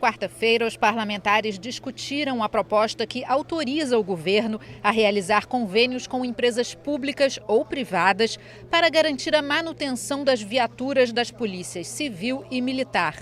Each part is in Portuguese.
quarta-feira, os parlamentares discutiram a proposta que autoriza o governo a realizar convênios com empresas públicas ou privadas para garantir a manutenção das viaturas das polícias civil e militar.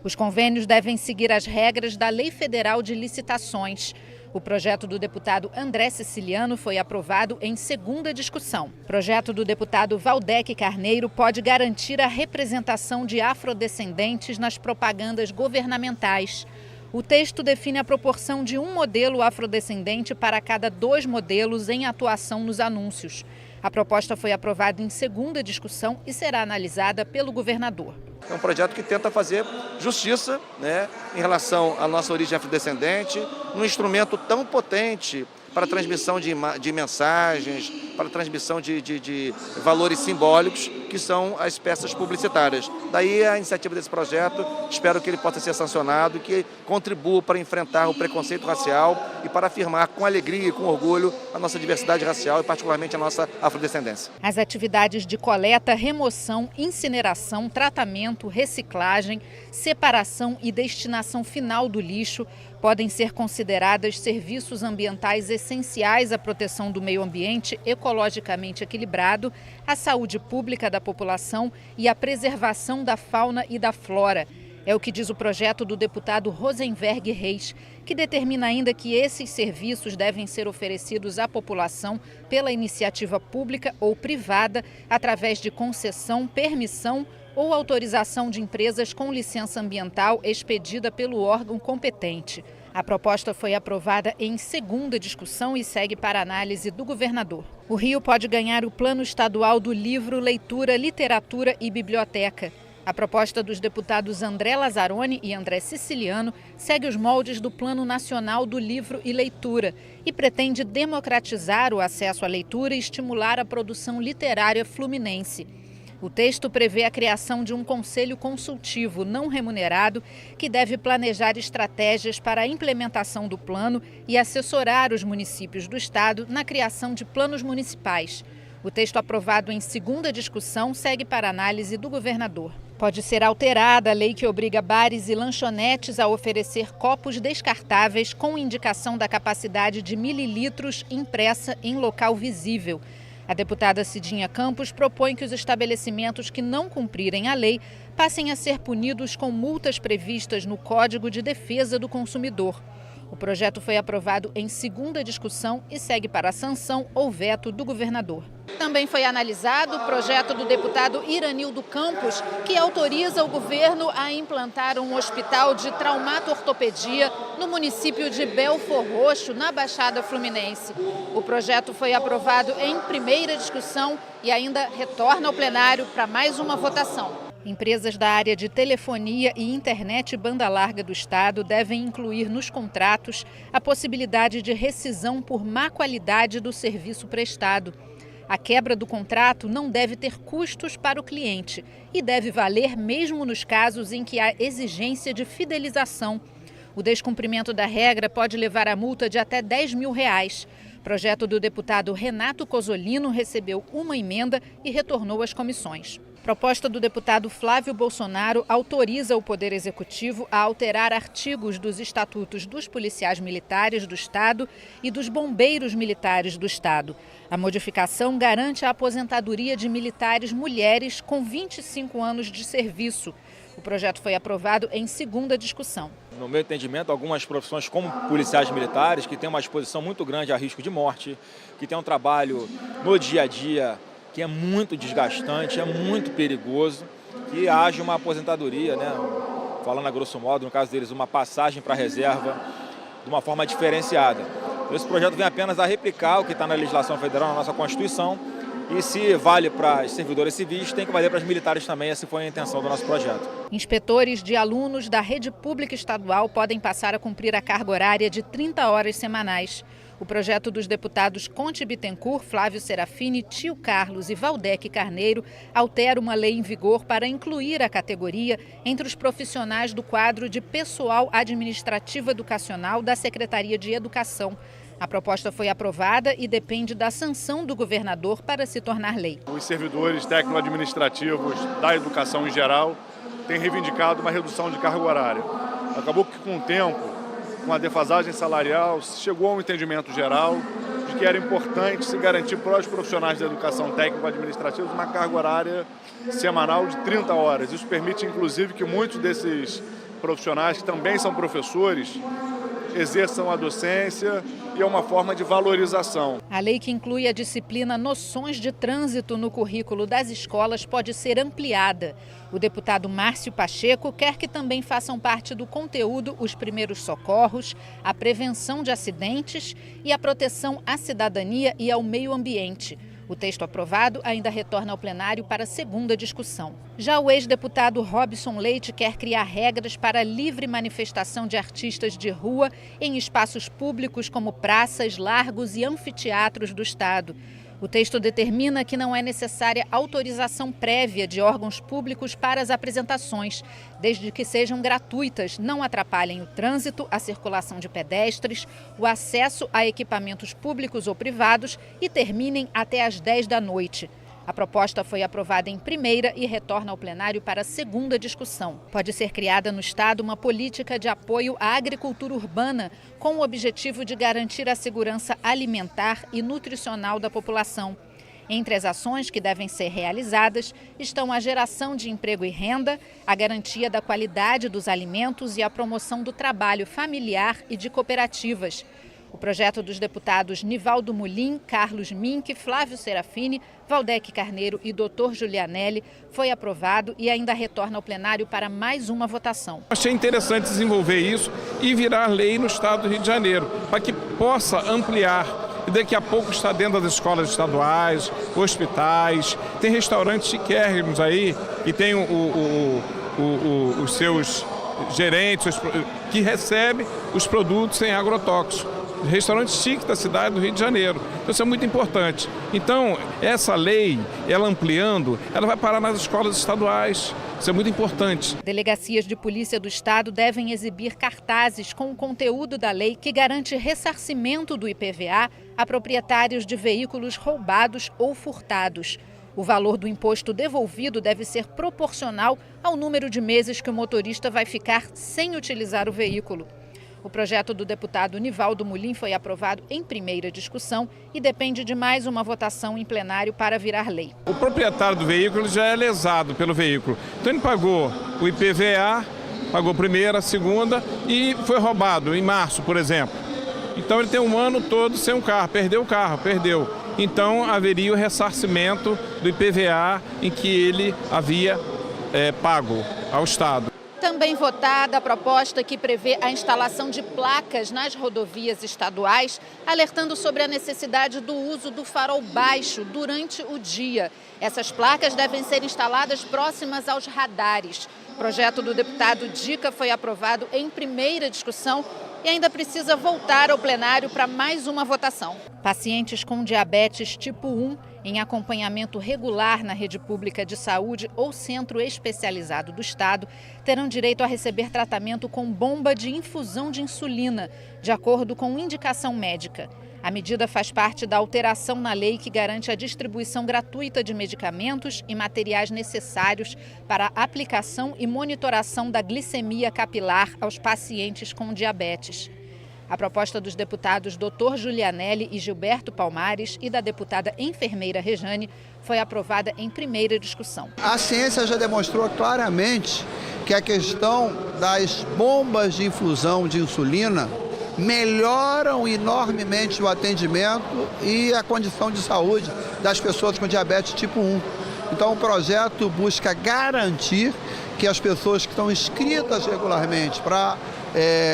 Os convênios devem seguir as regras da Lei Federal de Licitações. O projeto do deputado André Siciliano foi aprovado em segunda discussão. O projeto do deputado Valdec Carneiro pode garantir a representação de afrodescendentes nas propagandas governamentais. O texto define a proporção de um modelo afrodescendente para cada 2 modelos em atuação nos anúncios. A proposta foi aprovada em segunda discussão e será analisada pelo governador. É um projeto que tenta fazer justiça, em relação à nossa origem afrodescendente, num instrumento tão potente para a transmissão de mensagens, para a transmissão de valores simbólicos, que são as peças publicitárias. Daí a iniciativa desse projeto, espero que ele possa ser sancionado e que contribua para enfrentar o preconceito racial e para afirmar com alegria e com orgulho a nossa diversidade racial e particularmente a nossa afrodescendência. As atividades de coleta, remoção, incineração, tratamento, reciclagem, separação e destinação final do lixo podem ser consideradas serviços ambientais essenciais à proteção do meio ambiente ecologicamente equilibrado, à saúde pública da população e à preservação da fauna e da flora. É o que diz o projeto do deputado Rosenberg Reis, que determina ainda que esses serviços devem ser oferecidos à população pela iniciativa pública ou privada através de concessão, permissão ou autorização de empresas com licença ambiental expedida pelo órgão competente. A proposta foi aprovada em segunda discussão e segue para análise do governador. O Rio pode ganhar o Plano Estadual do Livro, Leitura, Literatura e Biblioteca. A proposta dos deputados André Lazzaroni e André Siciliano segue os moldes do Plano Nacional do Livro e Leitura e pretende democratizar o acesso à leitura e estimular a produção literária fluminense. O texto prevê a criação de um conselho consultivo não remunerado que deve planejar estratégias para a implementação do plano e assessorar os municípios do estado na criação de planos municipais. O texto aprovado em segunda discussão segue para análise do governador. Pode ser alterada a lei que obriga bares e lanchonetes a oferecer copos descartáveis com indicação da capacidade de mililitros impressa em local visível. A deputada Cidinha Campos propõe que os estabelecimentos que não cumprirem a lei passem a ser punidos com multas previstas no Código de Defesa do Consumidor. O projeto foi aprovado em segunda discussão e segue para a sanção ou veto do governador. Também foi analisado o projeto do deputado Iranildo Campos, que autoriza o governo a implantar um hospital de traumato-ortopedia no município de Belfor Roxo, na Baixada Fluminense. O projeto foi aprovado em primeira discussão e ainda retorna ao plenário para mais uma votação. Empresas da área de telefonia e internet banda larga do estado devem incluir nos contratos a possibilidade de rescisão por má qualidade do serviço prestado. A quebra do contrato não deve ter custos para o cliente e deve valer mesmo nos casos em que há exigência de fidelização. O descumprimento da regra pode levar a multa de até R$10 mil. O projeto do deputado Renato Cozzolino recebeu uma emenda e retornou às comissões. Proposta do deputado Flávio Bolsonaro autoriza o Poder Executivo a alterar artigos dos estatutos dos policiais militares do Estado e dos bombeiros militares do Estado. A modificação garante a aposentadoria de militares mulheres com 25 anos de serviço. O projeto foi aprovado em segunda discussão. No meu entendimento, algumas profissões como policiais militares, que têm uma exposição muito grande a risco de morte, que têm um trabalho no dia a dia que é muito desgastante, é muito perigoso, que haja uma aposentadoria, falando a grosso modo, no caso deles, uma passagem para a reserva de uma forma diferenciada. Esse projeto vem apenas a replicar o que está na legislação federal, na nossa Constituição, e se vale para os servidores civis, tem que valer para os militares também, essa foi a intenção do nosso projeto. Inspetores de alunos da rede pública estadual podem passar a cumprir a carga horária de 30 horas semanais. O projeto dos deputados Conte Bittencourt, Flávio Serafini, Tio Carlos e Valdec Carneiro altera uma lei em vigor para incluir a categoria entre os profissionais do quadro de pessoal administrativo educacional da Secretaria de Educação. A proposta foi aprovada e depende da sanção do governador para se tornar lei. Os servidores técnico-administrativos da educação em geral têm reivindicado uma redução de carga horária. Acabou que com o tempo, com a defasagem salarial, chegou a um entendimento geral de que era importante se garantir para os profissionais da educação técnico-administrativa uma carga horária semanal de 30 horas. Isso permite, inclusive, que muitos desses profissionais, que também são professores, exerçam a docência e é uma forma de valorização. A lei que inclui a disciplina Noções de Trânsito no currículo das escolas pode ser ampliada. O deputado Márcio Pacheco quer que também façam parte do conteúdo os primeiros socorros, a prevenção de acidentes e a proteção à cidadania e ao meio ambiente. O texto aprovado ainda retorna ao plenário para a segunda discussão. Já o ex-deputado Robson Leite quer criar regras para a livre manifestação de artistas de rua em espaços públicos como praças, largos e anfiteatros do estado. O texto determina que não é necessária autorização prévia de órgãos públicos para as apresentações, desde que sejam gratuitas, não atrapalhem o trânsito, a circulação de pedestres, o acesso a equipamentos públicos ou privados e terminem até às 10 da noite. A proposta foi aprovada em primeira e retorna ao plenário para a segunda discussão. Pode ser criada no estado uma política de apoio à agricultura urbana com o objetivo de garantir a segurança alimentar e nutricional da população. Entre as ações que devem ser realizadas estão a geração de emprego e renda, a garantia da qualidade dos alimentos e a promoção do trabalho familiar e de cooperativas. O projeto dos deputados Nivaldo Mulim, Carlos Mink, Flávio Serafini, Valdec Carneiro e Dr. Julianelli foi aprovado e ainda retorna ao plenário para mais uma votação. Achei interessante desenvolver isso e virar lei no estado do Rio de Janeiro, para que possa ampliar. E daqui a pouco está dentro das escolas estaduais, hospitais, tem restaurantes chiquérrimos aí que tem os seus gerentes que recebem os produtos sem agrotóxicos. Restaurante chique da cidade do Rio de Janeiro. Então isso é muito importante. Então, essa lei, ela ampliando, ela vai parar nas escolas estaduais. Isso é muito importante. Delegacias de polícia do estado devem exibir cartazes com o conteúdo da lei que garante ressarcimento do IPVA a proprietários de veículos roubados ou furtados. O valor do imposto devolvido deve ser proporcional ao número de meses que o motorista vai ficar sem utilizar o veículo. O projeto do deputado Nivaldo Mulim foi aprovado em primeira discussão e depende de mais uma votação em plenário para virar lei. O proprietário do veículo já é lesado pelo veículo. Então ele pagou o IPVA, pagou primeira, segunda e foi roubado em março, por exemplo. Então ele tem um ano todo sem um carro, perdeu o carro, perdeu. Então haveria o ressarcimento do IPVA em que ele havia pago ao Estado. Também votada a proposta que prevê a instalação de placas nas rodovias estaduais, alertando sobre a necessidade do uso do farol baixo durante o dia. Essas placas devem ser instaladas próximas aos radares. O projeto do deputado Dica foi aprovado em primeira discussão e ainda precisa voltar ao plenário para mais uma votação. Pacientes com diabetes tipo 1 em acompanhamento regular na rede pública de saúde ou centro especializado do estado terão direito a receber tratamento com bomba de infusão de insulina, de acordo com indicação médica. A medida faz parte da alteração na lei que garante a distribuição gratuita de medicamentos e materiais necessários para a aplicação e monitoração da glicemia capilar aos pacientes com diabetes. A proposta dos deputados Dr. Julianelli e Gilberto Palmares e da deputada enfermeira Rejane foi aprovada em primeira discussão. A ciência já demonstrou claramente que a questão das bombas de infusão de insulina melhoram enormemente o atendimento e a condição de saúde das pessoas com diabetes tipo 1. Então o projeto busca garantir que as pessoas que estão inscritas regularmente para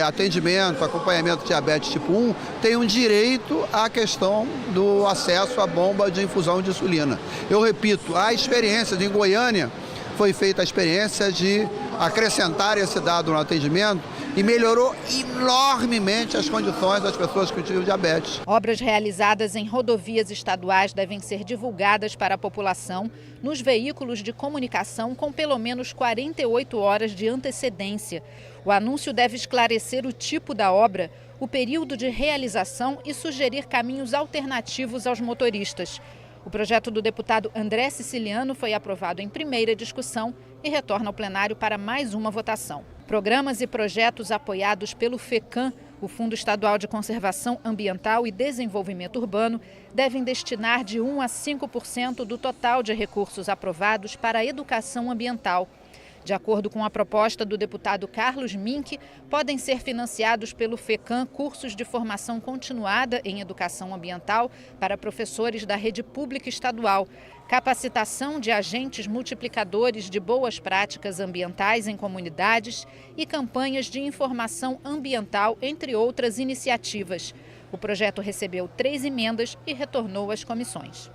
atendimento, acompanhamento de diabetes tipo 1, tenham direito à questão do acesso à bomba de infusão de insulina. Eu repito, a experiência em Goiânia foi feita a experiência de acrescentar esse dado no atendimento e melhorou enormemente as condições das pessoas que tinham diabetes. Obras realizadas em rodovias estaduais devem ser divulgadas para a população nos veículos de comunicação com pelo menos 48 horas de antecedência. O anúncio deve esclarecer o tipo da obra, o período de realização e sugerir caminhos alternativos aos motoristas. O projeto do deputado André Siciliano foi aprovado em primeira discussão e retorna ao plenário para mais uma votação. Programas e projetos apoiados pelo FECAM, o Fundo Estadual de Conservação Ambiental e Desenvolvimento Urbano, devem destinar de 1 a 5% do total de recursos aprovados para a educação ambiental. De acordo com a proposta do deputado Carlos Mink, podem ser financiados pelo FECAM cursos de formação continuada em educação ambiental para professores da rede pública estadual, capacitação de agentes multiplicadores de boas práticas ambientais em comunidades e campanhas de informação ambiental, entre outras iniciativas. O projeto recebeu 3 emendas e retornou às comissões.